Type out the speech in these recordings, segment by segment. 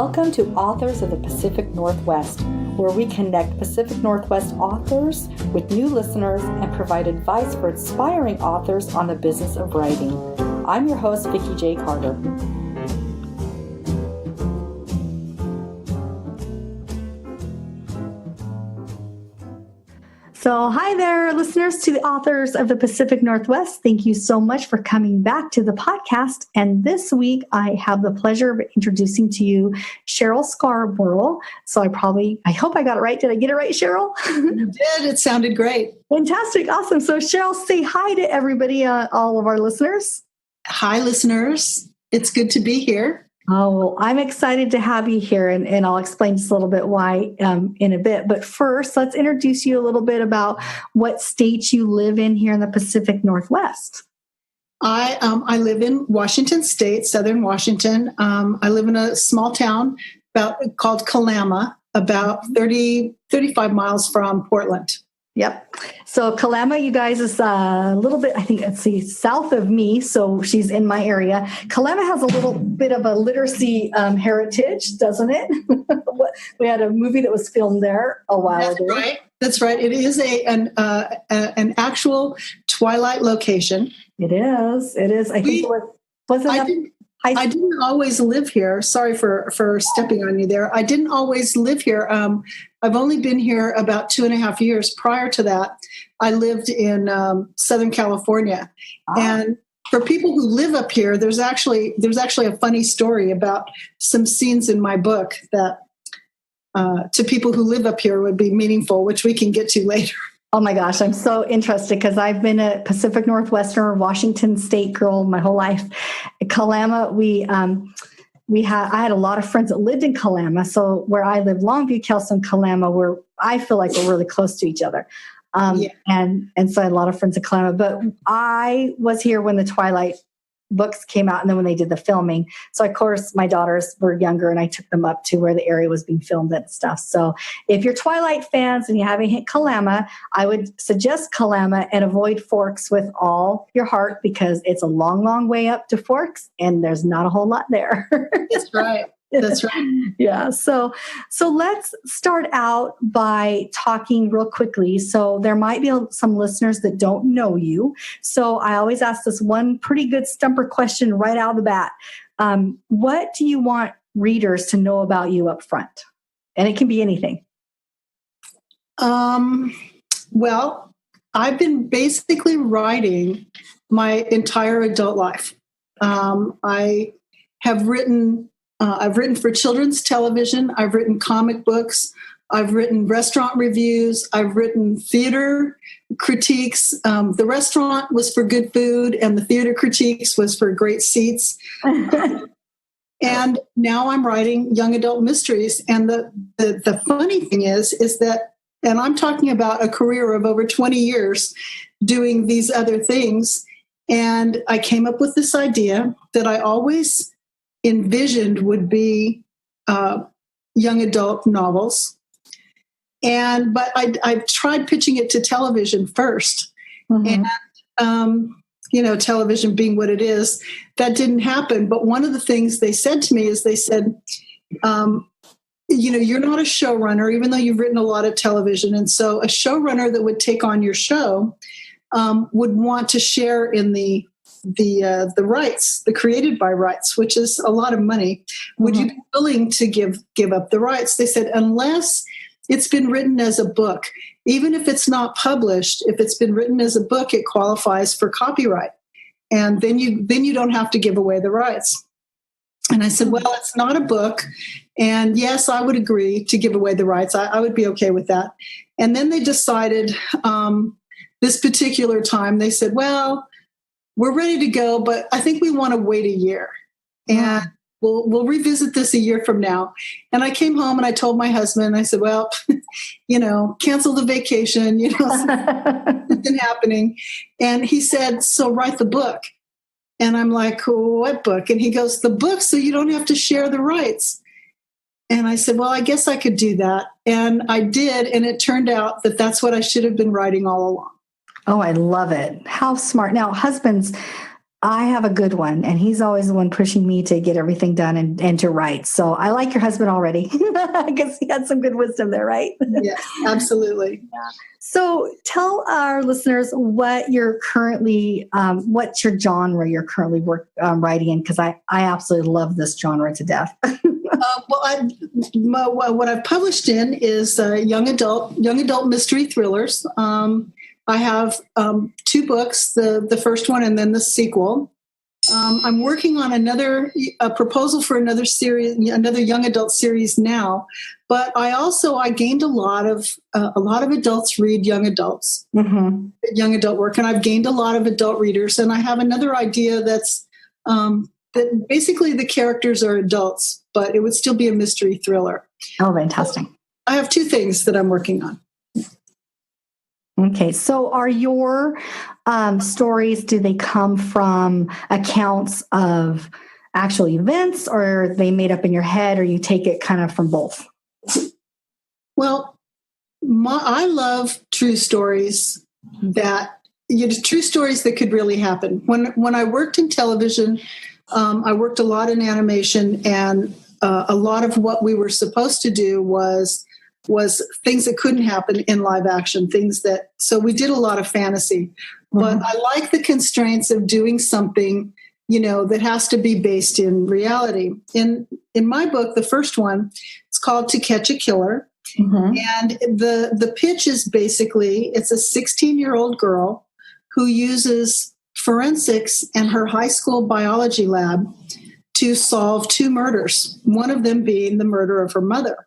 Welcome to Authors of the Pacific Northwest, where we connect Pacific Northwest authors with new listeners and provide advice for aspiring authors on the business of writing. I'm your host, Vikki J. Carter. So hi there, listeners to the Authors of the Pacific Northwest. Thank you so much for coming back to the podcast. And this week, I have the pleasure of introducing to you Sheryl Scarborough. So I hope I got it right. Did I get it right, Sheryl? You did. It sounded great. Fantastic. Awesome. So Sheryl, say hi to everybody, all of our listeners. Hi, listeners. It's good to be here. Oh, well, I'm excited to have you here, and I'll explain just a little bit why in a bit. But first, let's introduce you a little bit about what state you live in here in the Pacific Northwest. I live in Washington State, Southern Washington. I live in a small town called Kalama, about 35 miles from Portland. Yep. So Kalama, you guys, is a little bit, I think it's south of me. So she's in my area. Kalama has a little bit of a literacy heritage, doesn't it? We had a movie that was filmed there a while ago. Right. That's right. It is an actual Twilight location. It is. I think I didn't always live here. Sorry for stepping on you there. I didn't always live here. I've only been here about 2.5 years. Prior to that, I lived in Southern California. And for people who live up here, there's actually a funny story about some scenes in my book that to people who live up here would be meaningful, which we can get to later. Oh my gosh, I'm so interested because I've been a Pacific Northwestern, Washington State girl my whole life. At Kalama, I had a lot of friends that lived in Kalama. So where I live, Longview, Kelso, Kalama, where I feel like we're really close to each other. And so I had a lot of friends in Kalama. But I was here when the Twilight books came out and then when they did the filming. So of course my daughters were younger and I took them up to where the area was being filmed and stuff. So if you're Twilight fans and you haven't hit Kalama, I would suggest Kalama and avoid Forks with all your heart because it's a long, long way up to Forks and there's not a whole lot there. That's right. That's right. Yeah. So let's start out by talking real quickly. So there might be some listeners that don't know you. So I always ask this one pretty good stumper question right out of the bat. What do you want readers to know about you up front? And it can be anything. Well, I've been basically writing my entire adult life. I have written I've written for children's television. I've written comic books. I've written restaurant reviews. I've written theater critiques. The restaurant was for good food, and the theater critiques was for great seats. And now I'm writing young adult mysteries. And the funny thing is that, and I'm talking about a career of over 20 years doing these other things. And I came up with this idea that I always envisioned would be young adult novels. But I tried pitching it to television first. Mm-hmm. And, television being what it is, that didn't happen. But one of the things they said to me is they said, you're not a showrunner, even though you've written a lot of television. And so a showrunner that would take on your show would want to share in the rights, the created by rights, which is a lot of money. Would you be willing to give up the rights? They said, unless it's been written as a book, even if it's not published, if it's been written as a book, it qualifies for copyright. And then you don't have to give away the rights. And I said, well, it's not a book. And yes, I would agree to give away the rights. I would be okay with that. And then they decided this particular time, they said, well, we're ready to go, but I think we want to wait a year, and we'll revisit this a year from now. And I came home and I told my husband, I said, well, cancel the vacation, something happening. And he said, so write the book. And I'm like, what book? And he goes, the book, so you don't have to share the rights. And I said, well, I guess I could do that. And I did. And it turned out that that's what I should have been writing all along. Oh, I love it. How smart. Now, husbands, I have a good one, and he's always the one pushing me to get everything done and to write. So I like your husband already. I guess he had some good wisdom there, right? Yes, absolutely. Yeah. So tell our listeners what you're currently, what's your genre you're currently writing in? Because I absolutely love this genre to death. What I've published in is young adult mystery thrillers. I have 2 books, the first one and then the sequel. I'm working on a proposal for another series, another young adult series now. But I gained a lot of adults read young adults, young adult work, and I've gained a lot of adult readers. And I have another idea that's that basically the characters are adults, but it would still be a mystery thriller. Oh, fantastic! So I have 2 things that I'm working on. Okay, so are your stories, do they come from accounts of actual events, or are they made up in your head, or you take it kind of from both? Well, I love true stories true stories that could really happen. When I worked in television, I worked a lot in animation, and a lot of what we were supposed to do was things that couldn't happen in live action, so we did a lot of fantasy. But I like the constraints of doing something, that has to be based in reality. In my book, the first one, it's called To Catch a Killer. And the pitch is basically, it's a 16-year-old girl who uses forensics and her high school biology lab to solve 2 murders, one of them being the murder of her mother.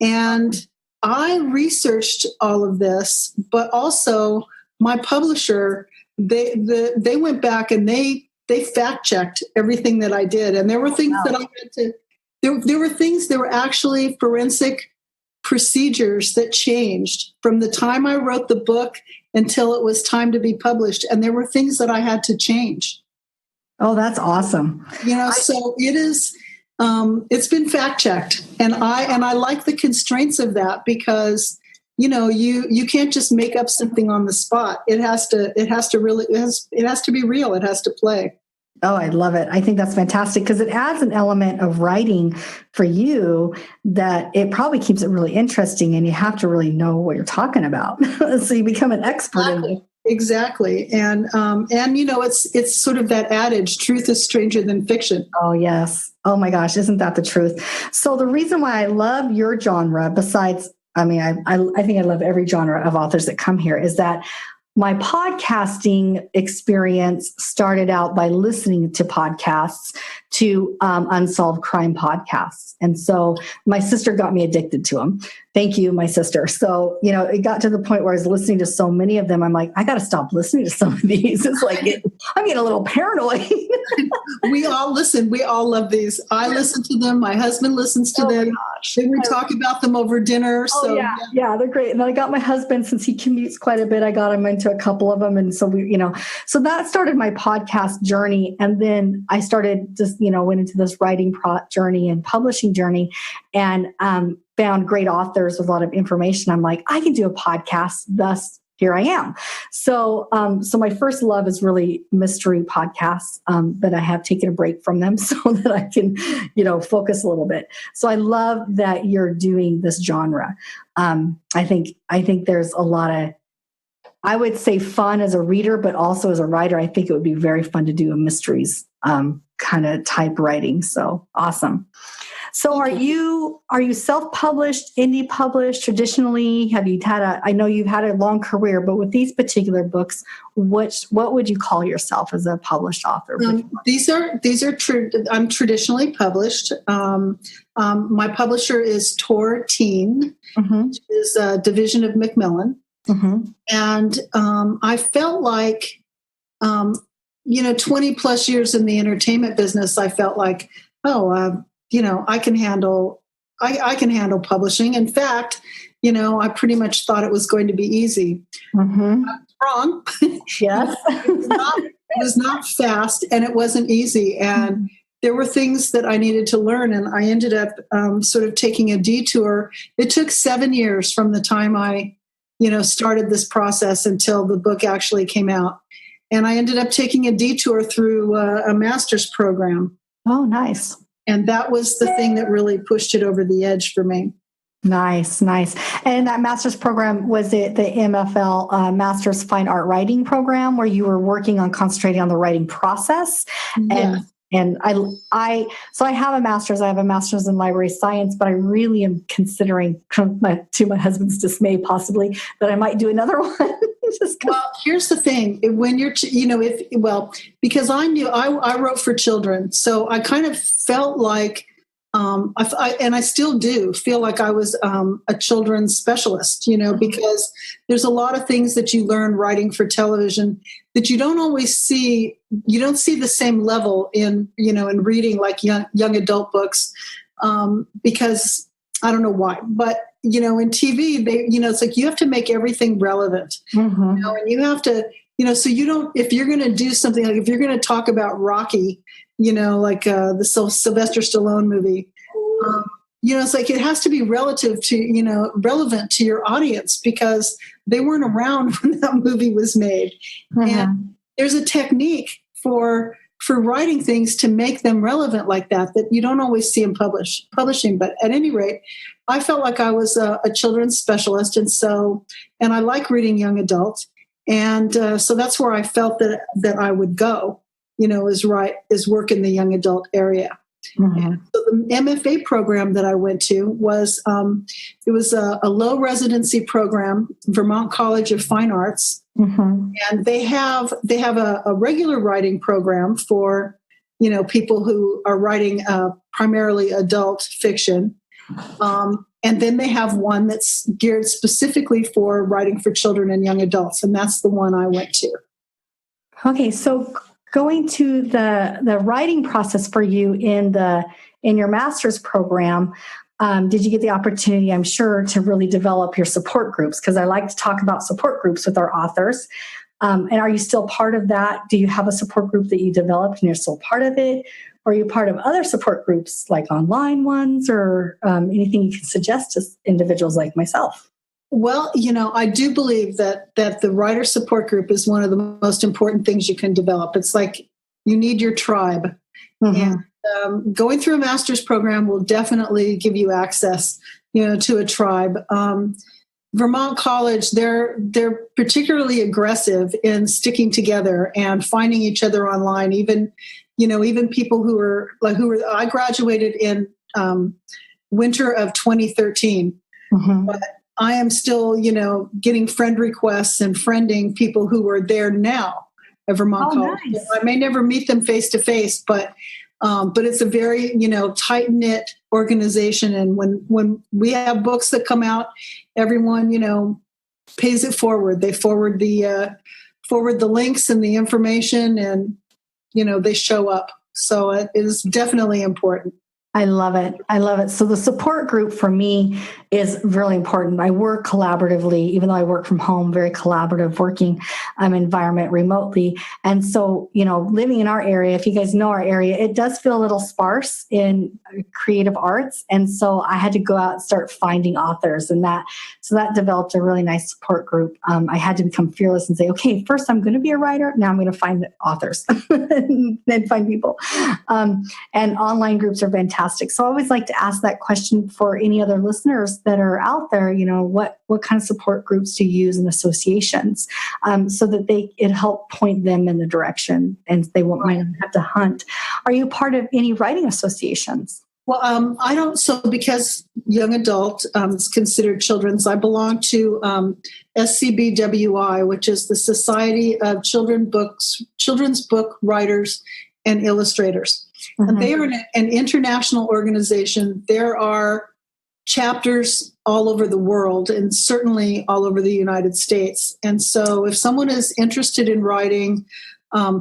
And I researched all of this, but also my publisher, they went back and they fact checked everything that I did. And there were things that I had to, there were actually forensic procedures that changed from the time I wrote the book until it was time to be published. And there were things that I had to change. Oh, that's awesome. So it is, it's been fact checked, and I like the constraints of that, because you can't just make up something on the spot. It has to be real. It has to play. Oh, I love it. I think that's fantastic, because it adds an element of writing for you that it probably keeps it really interesting, and you have to really know what you're talking about. So you become an expert in it. Exactly. And it's sort of that adage, truth is stranger than fiction. Oh, yes. Oh my gosh. Isn't that the truth? So the reason why I love your genre, besides, I think I love every genre of authors that come here, is that my podcasting experience started out by listening to podcasts, to unsolved crime podcasts. And so my sister got me addicted to them. Thank you, my sister. So, it got to the point where I was listening to so many of them. I'm like, I got to stop listening to some of these. It's like, I'm getting a little paranoid. We all listen. We all love these. I listen to them. My husband listens to them. Then we talk about them over dinner. So yeah, they're great. And then I got my husband, since he commutes quite a bit, I got him into a couple of them. And so so that started my podcast journey. And then I started just, went into this writing journey and publishing journey, and found great authors with a lot of information. I'm like, I can do a podcast. Thus, here I am. So my first love is really mystery podcasts, but I have taken a break from them so that I can, focus a little bit. So I love that you're doing this genre. I think there's a lot of, I would say, fun as a reader, but also as a writer. I think it would be very fun to do a mysteries kind of type writing. So awesome. So are you self-published, indie published, traditionally? Have you I know you've had a long career, but with these particular books, what would you call yourself as a published author? I'm traditionally published. My publisher is Tor Teen, which is a division of Macmillan. And I felt like, 20 plus years in the entertainment business, I felt like, I can handle publishing. In fact, I pretty much thought it was going to be easy. I was wrong. Yes. It was not fast, and it wasn't easy. And there were things that I needed to learn, and I ended up sort of taking a detour. It took 7 years from the time I, started this process until the book actually came out. and I ended up taking a detour through a master's program. Oh, nice. And that was the thing that really pushed it over the edge for me. Nice, nice. And that master's program, was it the MFL Master's Fine Art Writing program, where you were working on concentrating on the writing process? Yeah. And so I have a master's. I have a master's in library science, but I really am considering, to my husband's dismay, possibly, that I might do another one. Well, here's the thing: when you're, because I wrote for children, so I kind of felt like, and I still do feel like I was a children's specialist, because there's a lot of things that you learn writing for television that you don't always see. You don't see the same level in reading like young adult books, because I don't know why, but in TV, it's like you have to make everything relevant, and you have to, so you don't, if you're going to do something, like if you're going to talk about Rocky, like the Sylvester Stallone movie, it's like it has to be relevant to your audience, because they weren't around when that movie was made. And there's a technique for writing things to make them relevant like that you don't always see in publishing. But at any rate, I felt like I was a children's specialist, and I like reading young adult, and so that's where I felt that I would go, is work in the young adult area. So the MFA program that I went to was it was a low residency program, Vermont College of Fine Arts, and they have a regular writing program for people who are writing primarily adult fiction, and then they have one that's geared specifically for writing for children and young adults, and that's the one I went to. Okay, so going to the writing process for you in your master's program, did you get the opportunity, I'm sure, to really develop your support groups? Because I like to talk about support groups with our authors. And are you still part of that? Do you have a support group that you developed and you're still part of it? Or are you part of other support groups, like online ones, or anything you can suggest to individuals like myself? Well, I do believe that the writer support group is one of the most important things you can develop. It's like you need your tribe. And going through a master's program will definitely give you access, to a tribe. Vermont College, they're particularly aggressive in sticking together and finding each other online. Even people who are I graduated in winter of 2013, but I am still, getting friend requests and friending people who are there now at Vermont College. Nice. I may never meet them face to face, but it's a very, tight knit organization. And when we have books that come out, everyone, pays it forward. They forward the links and the information, and they show up. So it is definitely important. I love it. I love it. So the support group for me is really important. I work collaboratively, even though I work from home, very collaborative working environment remotely. And so, living in our area, if you guys know our area, it does feel a little sparse in creative arts. And so I had to go out and start finding authors, and that developed a really nice support group. I had to become fearless and say, okay, first I'm going to be a writer. Now I'm going to find authors and then find people. And online groups are fantastic. So I always like to ask that question for any other listeners that are out there, what kind of support groups do you use in associations, so that it help point them in the direction and they might not have to hunt. Are you part of any writing associations? Well, I don't. So because young adult is considered children's, I belong to SCBWI, which is the Society of Children's Book Writers and Illustrators. And they are an international organization. There are chapters all over the world, and certainly all over the United States. And so if someone is interested in writing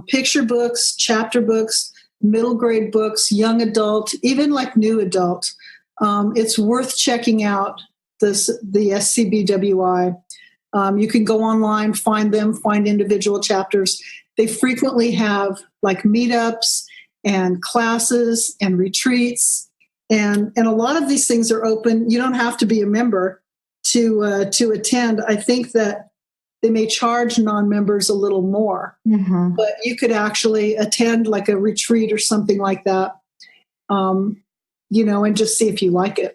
picture books, chapter books, middle grade books, young adult, even like new adult, it's worth checking out the SCBWI. You can go online, find individual chapters. They frequently have like meetups and classes and retreats, and a lot of these things are open. You don't have to be a member to attend. I think that they may charge non-members a little more, but you could actually attend like a retreat or something like that, and just see if you like it.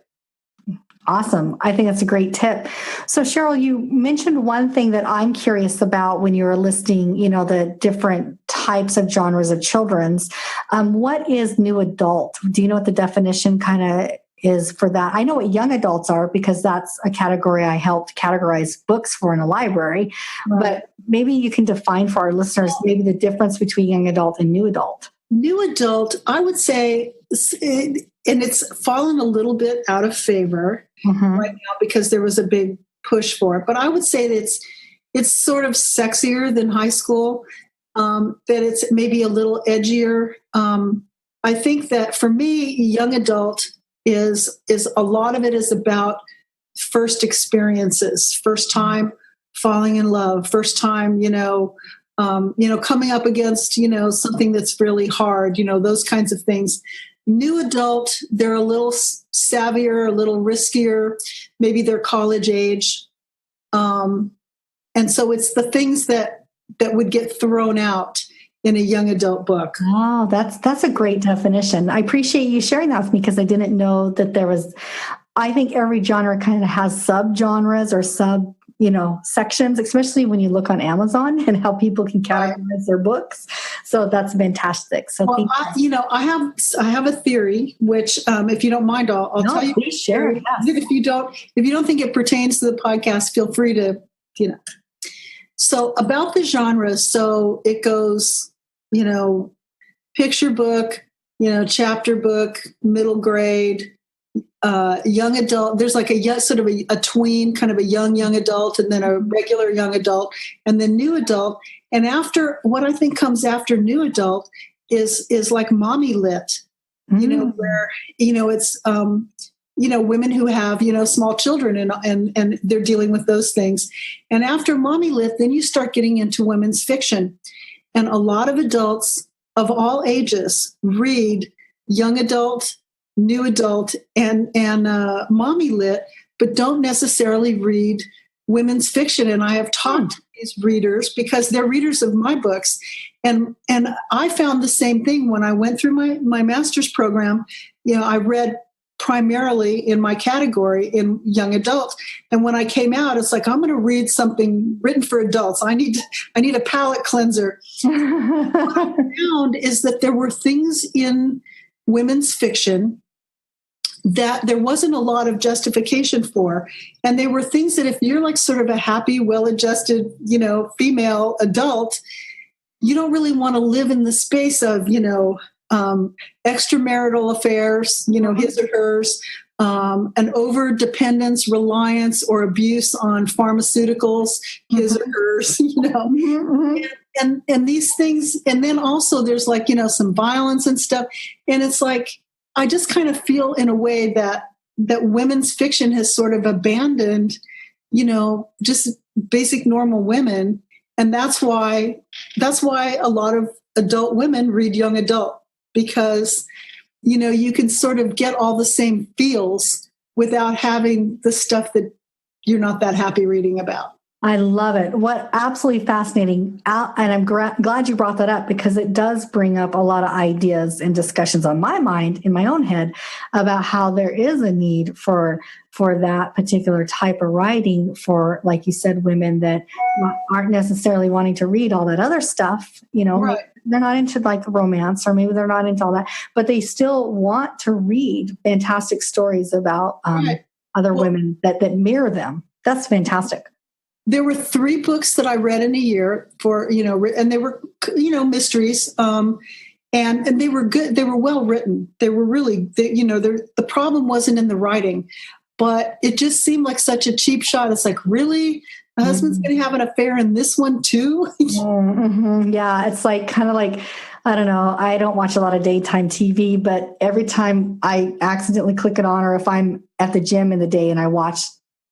Awesome. I think that's a great tip. So Sheryl, you mentioned one thing that I'm curious about when you were listing, the different types of genres of children's. What is new adult? Do you know what the definition kind of is for that? I know what young adults are because that's a category I helped categorize books for in a library, but maybe you can define for our listeners maybe the difference between young adult and new adult. New adult, I would say, and it's fallen a little bit out of favor right now because there was a big push for it. But I would say that it's sort of sexier than high school, that it's maybe a little edgier. I think that for me, young adult is a lot of it is about first experiences, first time falling in love, first time, coming up against, something that's really hard, those kinds of things. New adult, they're a little savvier, a little riskier. Maybe they're college age. And so it's the things that would get thrown out in a young adult book. Oh, that's a great definition. I appreciate you sharing that with me because I didn't know that there was, I think every genre kind of has subgenres or sections, especially when you look on Amazon and how people can categorize their books. So that's fantastic. So I have a theory, which if you don't mind, I'll tell you. Please share. Yes. If you don't think it pertains to the podcast, feel free to, So about the genres, so it goes, picture book, chapter book, middle grade, young adult. There's like a tween, kind of a young adult, and then a regular young adult, and then new adult. And after, what I think comes after new adult is like mommy lit, where it's women who have small children and they're dealing with those things. And after mommy lit, then you start getting into women's fiction, and a lot of adults of all ages read young adult, new adult, and mommy lit, but don't necessarily read women's fiction. And I have talked to these readers because they're readers of my books. And I found the same thing when I went through my master's program. I read primarily in my category in young adult. And when I came out, it's like, I'm going to read something written for adults. I need a palate cleanser. What I found is that there were things in women's fiction that there wasn't a lot of justification for. And they were things that if you're like sort of a happy, well-adjusted, female adult, you don't really want to live in the space of, extramarital affairs, his or hers, an over-dependence, reliance, or abuse on pharmaceuticals, his or hers, and these things. And then also there's like, some violence and stuff. And it's like, I just kind of feel in a way that women's fiction has sort of abandoned, just basic normal women. And that's why a lot of adult women read young adult, because, you can sort of get all the same feels without having the stuff that you're not that happy reading about. I love it. What absolutely fascinating. And I'm glad you brought that up because it does bring up a lot of ideas and discussions on my mind, in my own head, about how there is a need for that particular type of writing for, like you said, women that aren't necessarily wanting to read all that other stuff. Right. They're not into like romance, or maybe they're not into all that, but they still want to read fantastic stories about other women that mirror them. That's fantastic. There were 3 books that I read in a year for, and they were, mysteries. And they were good. They were well written. They were really, the problem wasn't in the writing, but it just seemed like such a cheap shot. It's like, really? My husband's going to have an affair in this one too? Yeah. It's like, kind of like, I don't know. I don't watch a lot of daytime TV, but every time I accidentally click it on, or if I'm at the gym in the day and I watch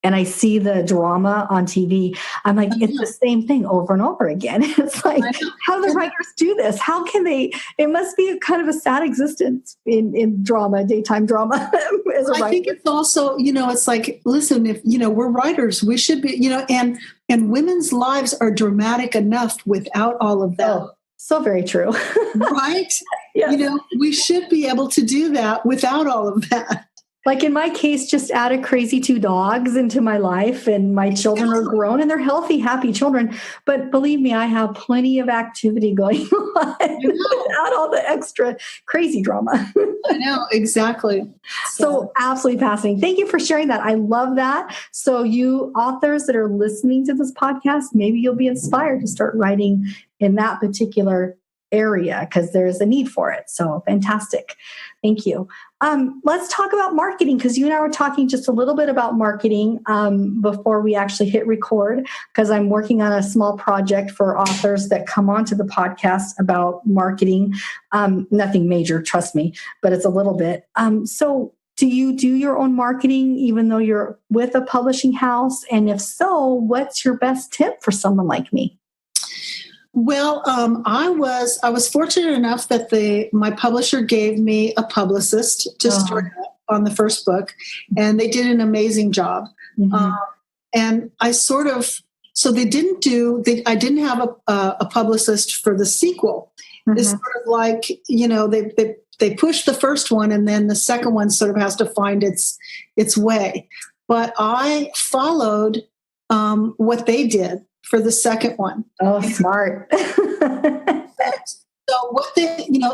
and I see the drama on TV, I'm like, it's the same thing over and over again. It's like, how do the writers do this? How can they? It must be kind of a sad existence in drama, daytime drama. As a writer. I think it's also, it's like, listen, if, we're writers, we should be, and women's lives are dramatic enough without all of that. Oh, so very true. Right? Yeah. We should be able to do that without all of that. Like in my case, just added crazy 2 dogs into my life, and my children are grown and they're healthy, happy children. But believe me, I have plenty of activity going on without all the extra crazy drama. I know, exactly. So absolutely fascinating. Thank you for sharing that. I love that. So you authors that are listening to this podcast, maybe you'll be inspired to start writing in that particular area because there's a need for it. So fantastic. Thank you. Let's talk about marketing, because you and I were talking just a little bit about marketing before we actually hit record, because I'm working on a small project for authors that come onto the podcast about marketing. Nothing major, trust me, but it's a little bit. So do you do your own marketing even though you're with a publishing house? And if so, what's your best tip for someone like me? Well, I was fortunate enough that my publisher gave me a publicist to start on the first book, and they did an amazing job. Mm-hmm. And I they didn't I didn't have a publicist for the sequel. Mm-hmm. It's sort of like, they pushed the first one, and then the second one sort of has to find its way. But I followed what they did for the second one. Oh, smart. So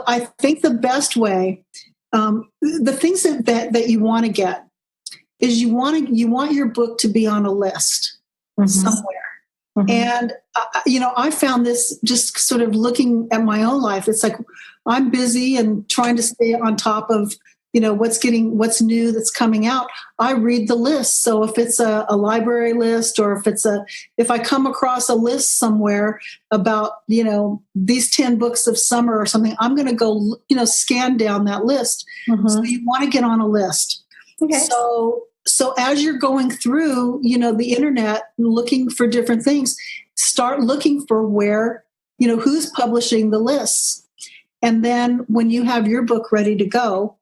I think the best way, the things that you want to get is you want your book to be on a list somewhere. Mm-hmm. And, I found this just sort of looking at my own life. It's like I'm busy and trying to stay on top of, what's new that's coming out. I read the list. So if it's a library list, or if I come across a list somewhere about, these 10 books of summer or something, I'm going to go, scan down that list. Mm-hmm. So you want to get on a list. Okay. So as you're going through, the internet, looking for different things, start looking for where, who's publishing the lists. And then when you have your book ready to go,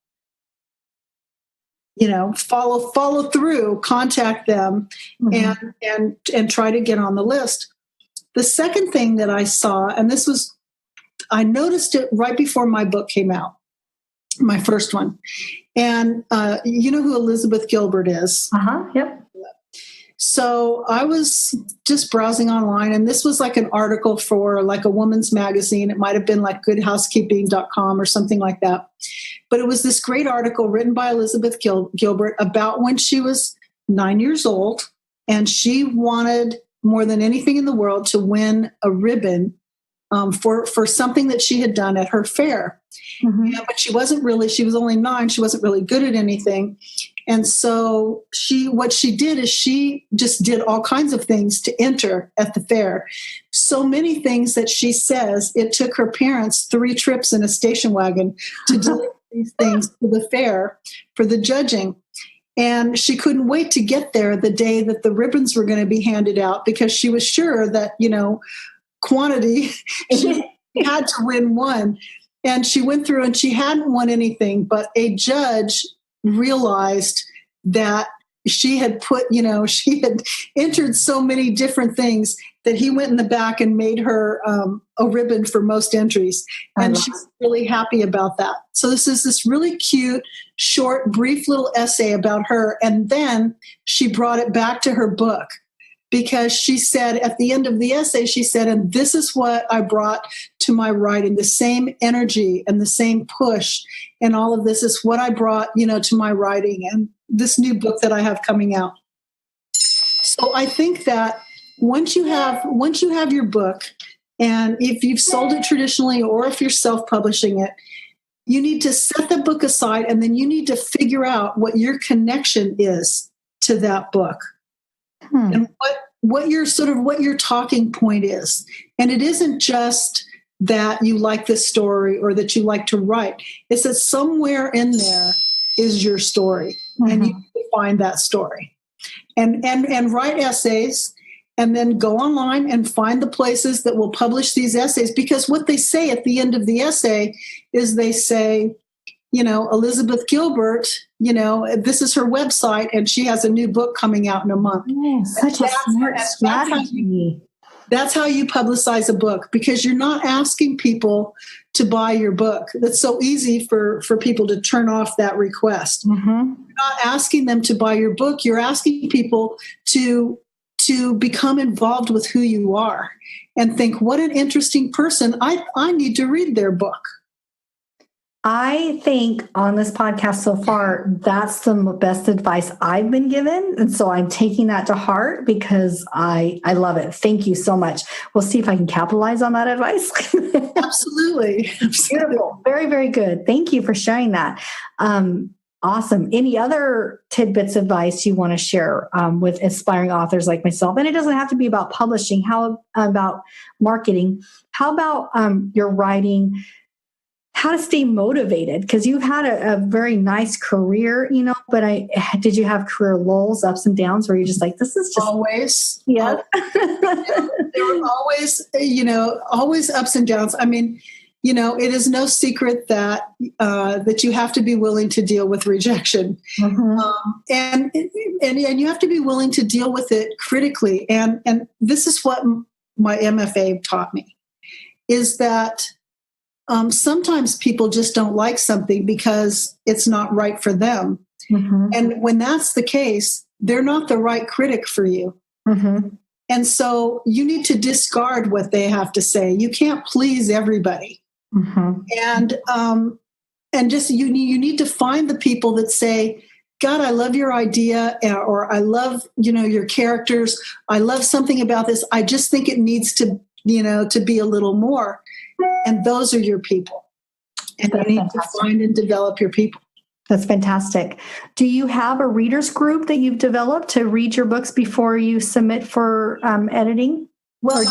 follow through, contact them, mm-hmm. and try to get on the list. The second thing that I saw, and I noticed it right before my book came out, my first one. And you know who Elizabeth Gilbert is? Yep. So I was just browsing online, and this was like an article for like a woman's magazine. It might have been like goodhousekeeping.com or something like that. But it was this great article written by Elizabeth Gilbert about when she was 9 years old, and she wanted more than anything in the world to win a ribbon for something that she had done at her fair. Mm-hmm. But she was only 9. She wasn't really good at anything. And so what she did is she just did all kinds of things to enter at the fair. So many things that she says it took her parents 3 trips in a station wagon to deliver these things to the fair for the judging. And she couldn't wait to get there the day that the ribbons were going to be handed out, because she was sure that, quantity, she had to win one. And she went through and she hadn't won anything, but a judge realized that she had entered so many different things that he went in the back and made her a ribbon for most entries. And she's really happy about that. So this is this really cute, short, brief little essay about her. And then she brought it back to her book, because she said at the end of the essay, she said, and this is what I brought to my writing, the same energy and the same push and all of this is what I brought, to my writing and this new book that I have coming out. So I think that once you have your book, and if you've sold it traditionally or if you're self-publishing it, you need to set the book aside, and then you need to figure out what your connection is to that book. And what your talking point is. And it isn't just that you like this story or that you like to write. It's that somewhere in there is your story, and you need to find that story. and write essays, and then go online and find the places that will publish these essays. Because what they say at the end of the essay is they say, Elizabeth Gilbert, this is her website, and she has a new book coming out in a month. Oh, such a smart strategy. That's how you publicize a book, because you're not asking people to buy your book. That's so easy for people to turn off that request. Mm-hmm. You're not asking them to buy your book. You're asking people to become involved with who you are and think, what an interesting person. I need to read their book. I think on this podcast so far, that's the best advice I've been given. And so I'm taking that to heart because I love it. Thank you so much. We'll see if I can capitalize on that advice. Absolutely. Beautiful. Very, very good. Thank you for sharing that. Awesome. Any other tidbits of advice you want to share with aspiring authors like myself? And it doesn't have to be about publishing. How about marketing? How about your writing? How to stay motivated? Because you've had a very nice career, but did you have career lulls, ups and downs where you're just like, this is just always, yeah. There were always ups and downs. I mean, it is no secret that you have to be willing to deal with rejection, and you have to be willing to deal with it critically. And this is what my MFA taught me, is that sometimes people just don't like something because it's not right for them. Mm-hmm. And when that's the case, they're not the right critic for you. Mm-hmm. And so you need to discard what they have to say. You can't please everybody. Mm-hmm. And just you need to find the people that say, God, I love your idea, or I love, your characters. I love something about this. I just think it needs to, to be a little more. And those are your people. And you need to find and develop your people. That's fantastic. Do you have a readers group that you've developed to read your books before you submit for editing? Well,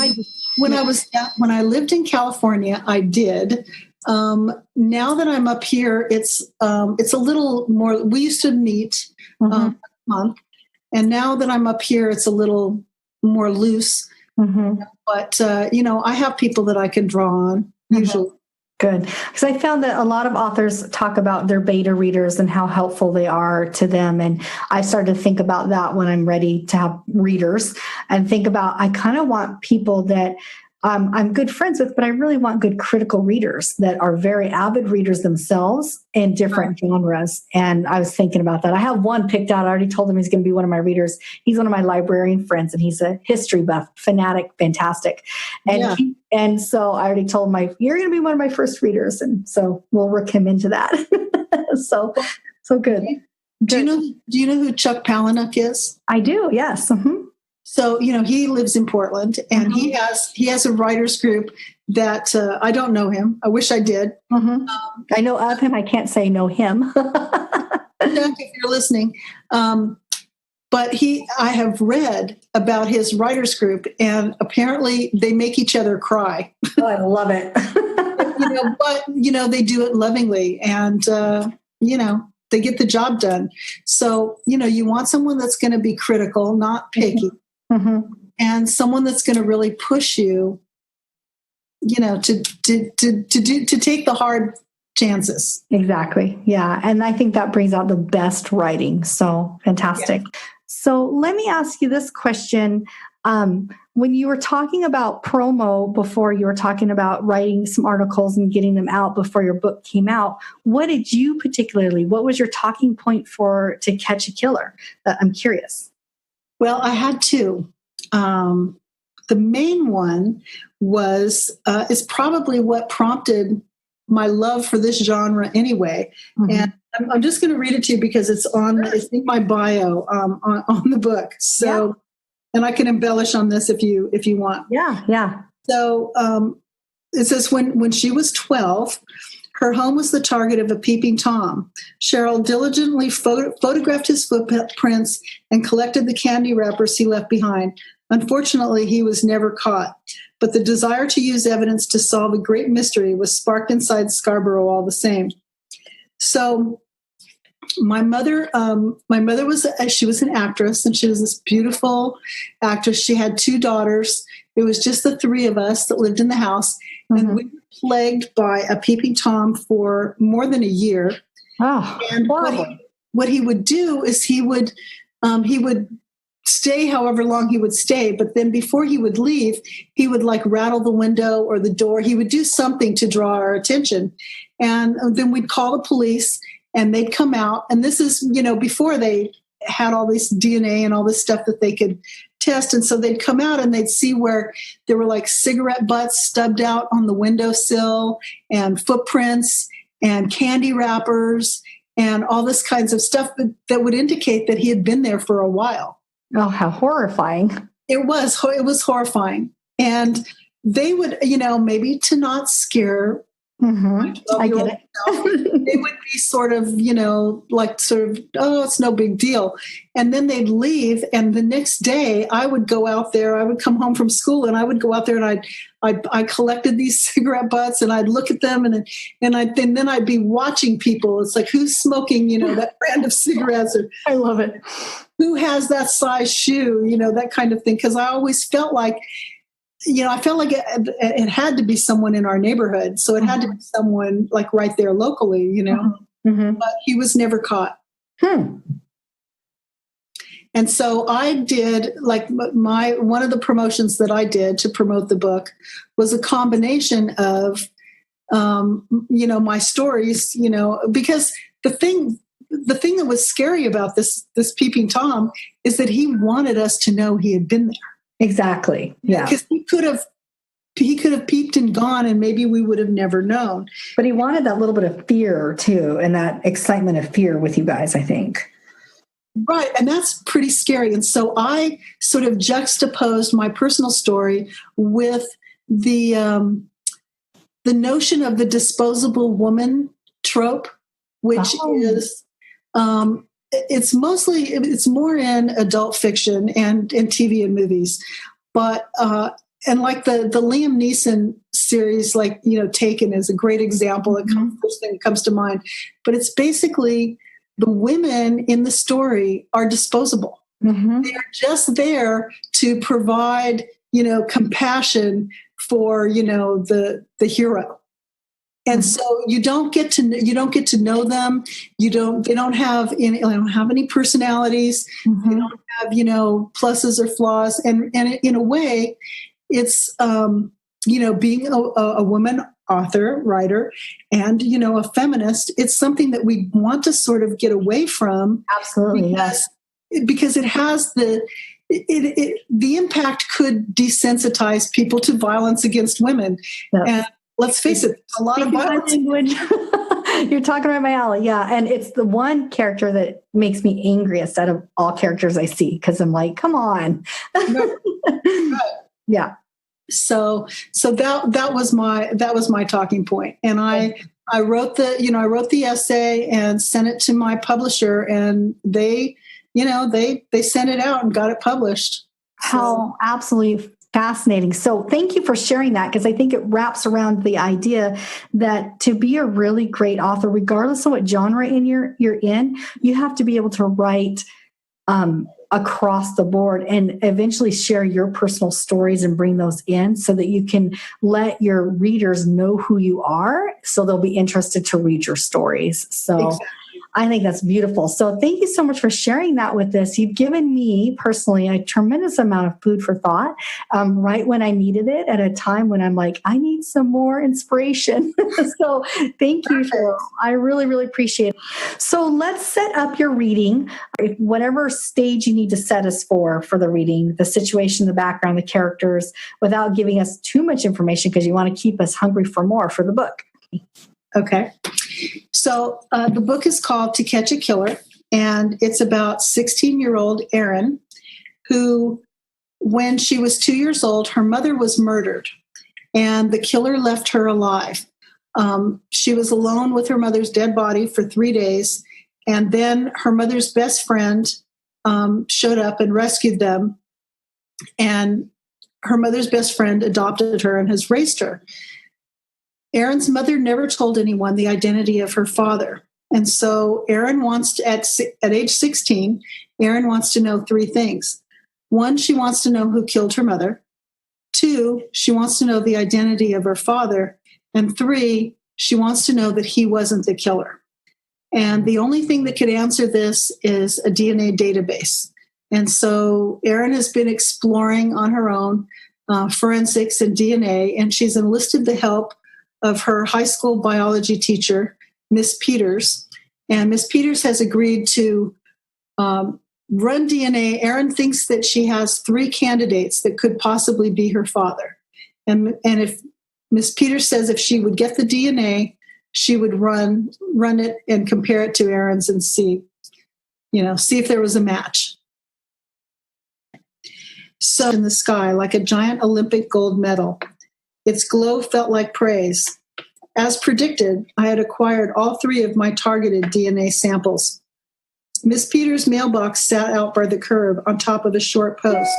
when I lived in California, I did. Now that I'm up here, it's a little more. We used to meet a month, and now that I'm up here, it's a little more loose. Mm-hmm. But I have people that I can draw on usually. Good. Because I found that a lot of authors talk about their beta readers and how helpful they are to them. And I started to think about that when I'm ready to have readers, and think about, I kind of want people that I'm good friends with, but I really want good critical readers that are very avid readers themselves in different genres. And I was thinking about that. I have one picked out. I already told him he's going to be one of my readers. He's one of my librarian friends, and he's a history buff, fanatic, fantastic. And and so I already told him, you're going to be one of my first readers. And so we'll work him into that. so good. Do you know who Chuck Palahniuk is? I do. Yes. Mm-hmm. So, he lives in Portland, and he has a writers group that I don't know him. I wish I did. Mm-hmm. I know of him. I can't say know him. Chuck, if you're listening. But I have read about his writers group, and apparently they make each other cry. Oh, I love it. But, they do it lovingly, and, they get the job done. So, you want someone that's going to be critical, not picky. Mm-hmm. And someone that's going to really push you, to take the hard chances. Exactly. Yeah. And I think that brings out the best writing. So fantastic. Yeah. So let me ask you this question. When you were talking about promo before, you were talking about writing some articles and getting them out before your book came out. What was your talking point to catch a killer? I'm curious. Well, I had two. The main one is probably what prompted my love for this genre anyway. Mm-hmm. And I'm just going to read it to you because it's in my bio on the book. So, and I can embellish on this if you want. Yeah. So it says, when she was 12, her home was the target of a peeping Tom. Sheryl diligently photographed his footprints and collected the candy wrappers he left behind. Unfortunately, he was never caught. But the desire to use evidence to solve a great mystery was sparked inside Scarborough all the same. So my mother she was an actress, and she was this beautiful actress. She had 2 daughters. It was just the 3 of us that lived in the house, and we were plagued by a peeping Tom for more than a year. Oh, and what he would do is he would stay however long he would stay, but then before he would leave, he would like rattle the window or the door. He would do something to draw our attention, and then we'd call the police. And they'd come out, and this is, before they had all this DNA and all this stuff that they could test. And so they'd come out and they'd see where there were like cigarette butts stubbed out on the windowsill, and footprints and candy wrappers and all this kinds of stuff that would indicate that he had been there for a while. Oh, how horrifying. It was horrifying. And they would, maybe to not scare I get it. They would be sort of, oh, it's no big deal. And then they'd leave. And the next day I would go out there, I would come home from school, and I would go out there, and I collected these cigarette butts, and I'd look at them, and then I'd be watching people. It's like, who's smoking, that brand of cigarettes, or I love it. Who has that size shoe, that kind of thing. Cause I always felt like, it had to be someone in our neighborhood. So it had to be someone like right there locally, but he was never caught. And so I did like one of the promotions that I did to promote the book was a combination of, my stories, because the thing that was scary about this peeping Tom is that he wanted us to know he had been there. Exactly. Yeah. Because he could have peeped and gone, and maybe we would have never known. But he wanted that little bit of fear too, and that excitement of fear with you guys, I think. Right. And that's pretty scary. And so I sort of juxtaposed my personal story with the notion of the disposable woman trope, which is, it's more in adult fiction and TV and movies, but, and like the Liam Neeson series, like, Taken is a great example. First thing that comes to mind, but it's basically the women in the story are disposable. They are just there to provide, compassion for, the hero. And so you don't get to know them. They don't have any personalities. They don't have, pluses or flaws. And in a way, it's, being a woman author, writer, and, a feminist, it's something that we want to sort of get away from. Absolutely. Because it has the impact could desensitize people to violence against women. Yep. And let's face it, a lot of violence. Language. You're talking about my alley. Yeah. And it's the one character that makes me angriest out of all characters I see, because I'm like, come on. Right. Yeah. So that was my talking point. And I wrote the essay and sent it to my publisher, and they sent it out and got it published. How absolutely fascinating. So thank you for sharing that, because I think it wraps around the idea that to be a really great author, regardless of what genre you're in, you have to be able to write across the board and eventually share your personal stories and bring those in so that you can let your readers know who you are, so they'll be interested to read your stories. So exactly. I think that's beautiful. So thank you so much for sharing that with us. You've given me personally a tremendous amount of food for thought right when I needed it, at a time when I'm like, I need some more inspiration. So thank you, Sheryl. I really, really appreciate it. So let's set up your reading. Whatever stage you need to set us for the reading, the situation, the background, the characters, without giving us too much information, because you want to keep us hungry for more for the book. Okay. So the book is called To Catch a Killer, and it's about 16-year-old Erin, who, when she was 2 years old, her mother was murdered, and the killer left her alive. She was alone with her mother's dead body for 3 days, and then her mother's best friend showed up and rescued them, and her mother's best friend adopted her and has raised her. Erin's mother never told anyone the identity of her father. And so Erin wants to, at age 16, Erin wants to know three things. One, she wants to know who killed her mother. Two, she wants to know the identity of her father. And three, she wants to know that he wasn't the killer. And the only thing that could answer this is a DNA database. And so Erin has been exploring on her own forensics and DNA, and she's enlisted the help of her high school biology teacher, Miss Peters. And Miss Peters has agreed to run DNA. Erin thinks that she has three candidates that could possibly be her father. And if Miss Peters says if she would get the DNA, she would run it and compare it to Erin's and see if there was a match. So in the sky, like a giant Olympic gold medal, its glow felt like praise. As predicted, I had acquired all three of my targeted DNA samples. Miss Peters' mailbox sat out by the curb on top of a short post.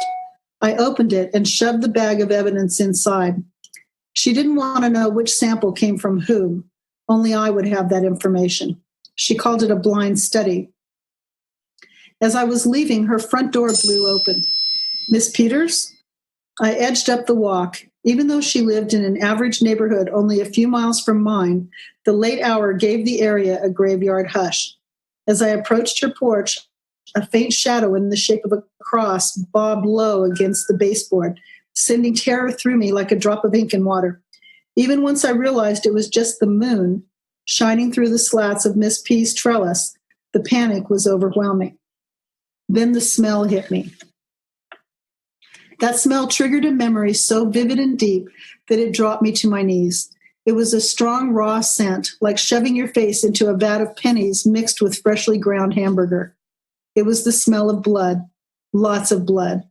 I opened it and shoved the bag of evidence inside. She didn't want to know which sample came from whom. Only I would have that information. She called it a blind study. As I was leaving, her front door blew open. Miss Peters? I edged up the walk. Even though she lived in an average neighborhood only a few miles from mine, the late hour gave the area a graveyard hush. As I approached her porch, a faint shadow in the shape of a cross bobbed low against the baseboard, sending terror through me like a drop of ink in water. Even once I realized it was just the moon shining through the slats of Miss P's trellis, the panic was overwhelming. Then the smell hit me. That smell triggered a memory so vivid and deep that it dropped me to my knees. It was a strong, raw scent, like shoving your face into a vat of pennies mixed with freshly ground hamburger. It was the smell of blood, lots of blood.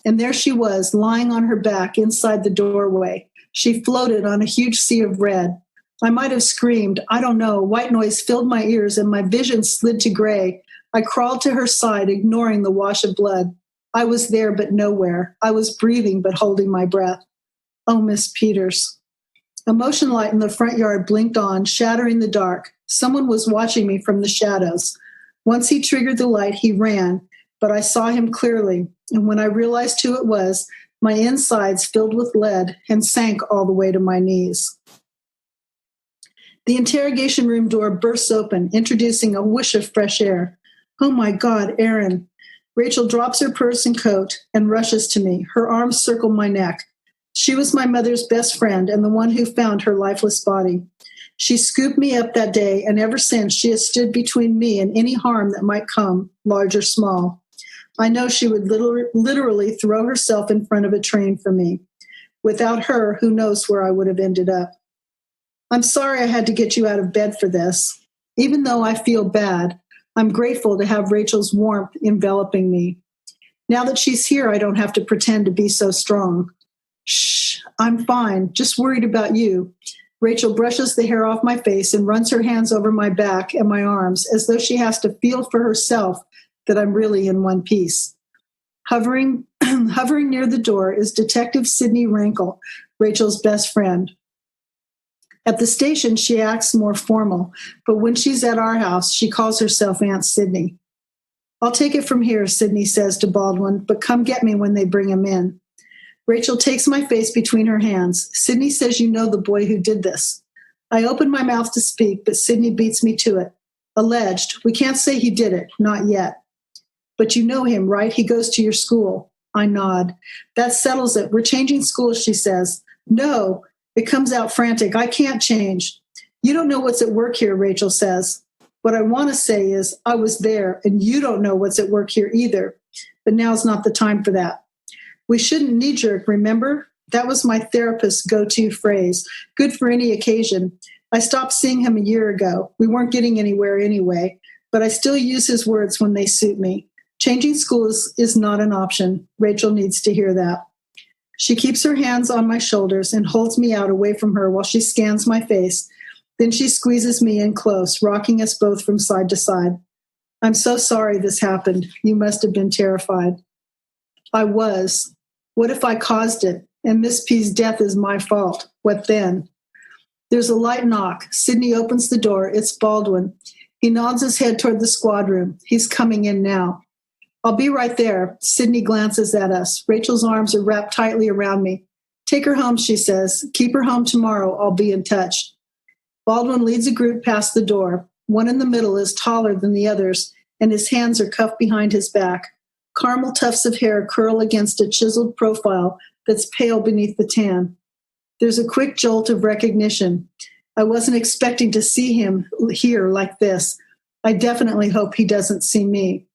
And there she was, lying on her back inside the doorway. She floated on a huge sea of red. I might have screamed. I don't know. White noise filled my ears and my vision slid to gray. I crawled to her side, ignoring the wash of blood. I was there, but nowhere. I was breathing, but holding my breath. Oh, Miss Peters. A motion light in the front yard blinked on, shattering the dark. Someone was watching me from the shadows. Once he triggered the light, he ran, but I saw him clearly. And when I realized who it was, my insides filled with lead and sank all the way to my knees. The interrogation room door bursts open, introducing a whoosh of fresh air. Oh my God, Erin. Rachel drops her purse and coat and rushes to me. Her arms circle my neck. She was my mother's best friend and the one who found her lifeless body. She scooped me up that day, and ever since she has stood between me and any harm that might come, large or small. I know she would literally throw herself in front of a train for me. Without her, who knows where I would have ended up. I'm sorry I had to get you out of bed for this. Even though I feel bad, I'm grateful to have Rachel's warmth enveloping me. Now that she's here, I don't have to pretend to be so strong. Shh, I'm fine, just worried about you. Rachel brushes the hair off my face and runs her hands over my back and my arms as though she has to feel for herself that I'm really in one piece. Hovering near the door is Detective Sidney Rankle, Rachel's best friend. At the station, she acts more formal, but when she's at our house, she calls herself Aunt Sidney. I'll take it from here, Sidney says to Baldwin, but come get me when they bring him in. Rachel takes my face between her hands. Sidney says you know the boy who did this. I open my mouth to speak, but Sidney beats me to it. Alleged. We can't say he did it. Not yet. But you know him, right? He goes to your school. I nod. That settles it. We're changing schools, she says. No. It comes out frantic. I can't change. You don't know what's at work here, Rachel says. What I want to say is I was there, and you don't know what's at work here either. But now's not the time for that. We shouldn't knee-jerk, remember? That was my therapist's go-to phrase. Good for any occasion. I stopped seeing him a year ago. We weren't getting anywhere anyway, but I still use his words when they suit me. Changing schools is not an option. Rachel needs to hear that. She keeps her hands on my shoulders and holds me out away from her while she scans my face. Then she squeezes me in close, rocking us both from side to side. I'm so sorry this happened. You must have been terrified. I was. What if I caused it? And Miss P's death is my fault. What then? There's a light knock. Sidney opens the door. It's Baldwin. He nods his head toward the squad room. He's coming in now. I'll be right there. Sydney glances at us. Rachel's arms are wrapped tightly around me. Take her home, she says. Keep her home tomorrow. I'll be in touch. Baldwin leads a group past the door. One in the middle is taller than the others, and his hands are cuffed behind his back. Caramel tufts of hair curl against a chiseled profile that's pale beneath the tan. There's a quick jolt of recognition. I wasn't expecting to see him here like this. I definitely hope he doesn't see me.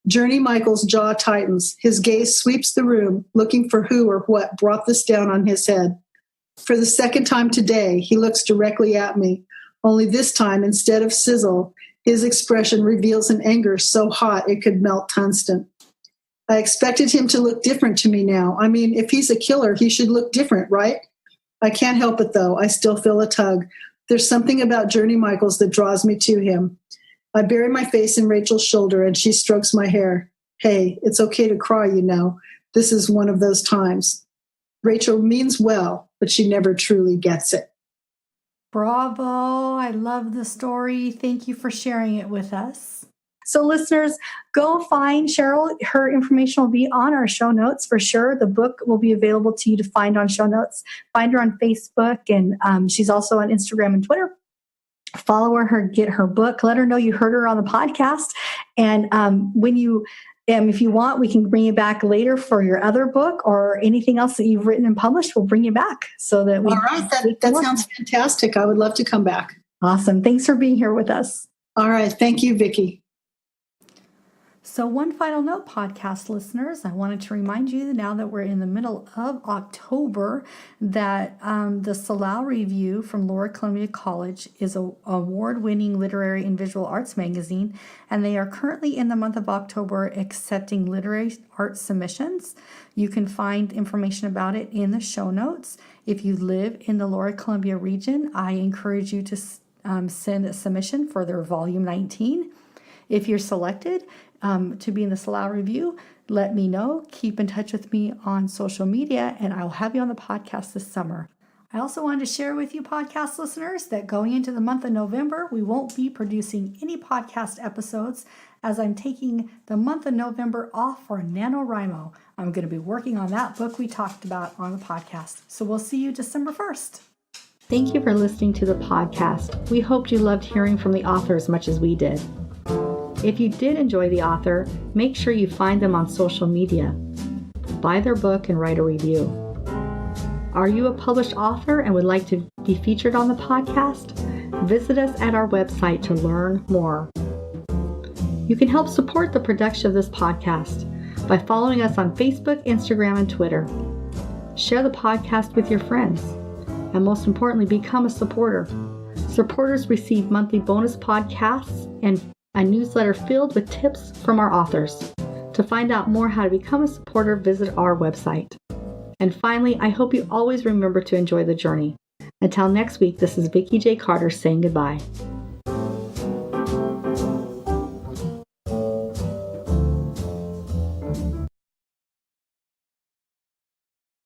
Journey Michael's jaw tightens. His gaze sweeps the room, looking for who or what brought this down on his head. For the second time today, he looks directly at me. Only this time, instead of sizzle, his expression reveals an anger so hot it could melt tungsten. I expected him to look different to me now. I mean, if he's a killer, he should look different, right? I can't help it, though. I still feel a tug. There's something about Journey Michaels that draws me to him. I bury my face in Rachel's shoulder, and she strokes my hair. Hey, it's okay to cry, you know. This is one of those times. Rachel means well, but she never truly gets it. Bravo. I love the story. Thank you for sharing it with us. So listeners, go find Sheryl. Her information will be on our show notes for sure. The book will be available to you to find on show notes. Find her on Facebook, and she's also on Instagram and Twitter. Follow her, get her book. Let her know you heard her on the podcast. And if you want, we can bring you back later for your other book or anything else that you've written and published. We'll bring you back so that we. All right, that sounds fantastic. I would love to come back. Awesome. Thanks for being here with us. All right. Thank you, Vikki. So one final note, podcast listeners, I wanted to remind you now that we're in the middle of October that the Salao Review from Lower Columbia College is an award-winning literary and visual arts magazine, and they are currently in the month of October accepting literary art submissions. You can find information about it in the show notes. If you live in the Lower Columbia region, I encourage you to send a submission for their Volume 19. If you're selected to be in the Salao Review, let me know. Keep in touch with me on social media, and I'll have you on the podcast this summer. I also wanted to share with you, podcast listeners, that going into the month of November, we won't be producing any podcast episodes as I'm taking the month of November off for NaNoWriMo. I'm going to be working on that book we talked about on the podcast. So we'll see you December 1st. Thank you for listening to the podcast. We hoped you loved hearing from the author as much as we did. If you did enjoy the author, make sure you find them on social media. Buy their book and write a review. Are you a published author and would like to be featured on the podcast? Visit us at our website to learn more. You can help support the production of this podcast by following us on Facebook, Instagram, and Twitter. Share the podcast with your friends. And most importantly, become a supporter. Supporters receive monthly bonus podcasts and a newsletter filled with tips from our authors. To find out more how to become a supporter, visit our website. And finally, I hope you always remember to enjoy the journey. Until next week, this is Vikki J. Carter saying goodbye.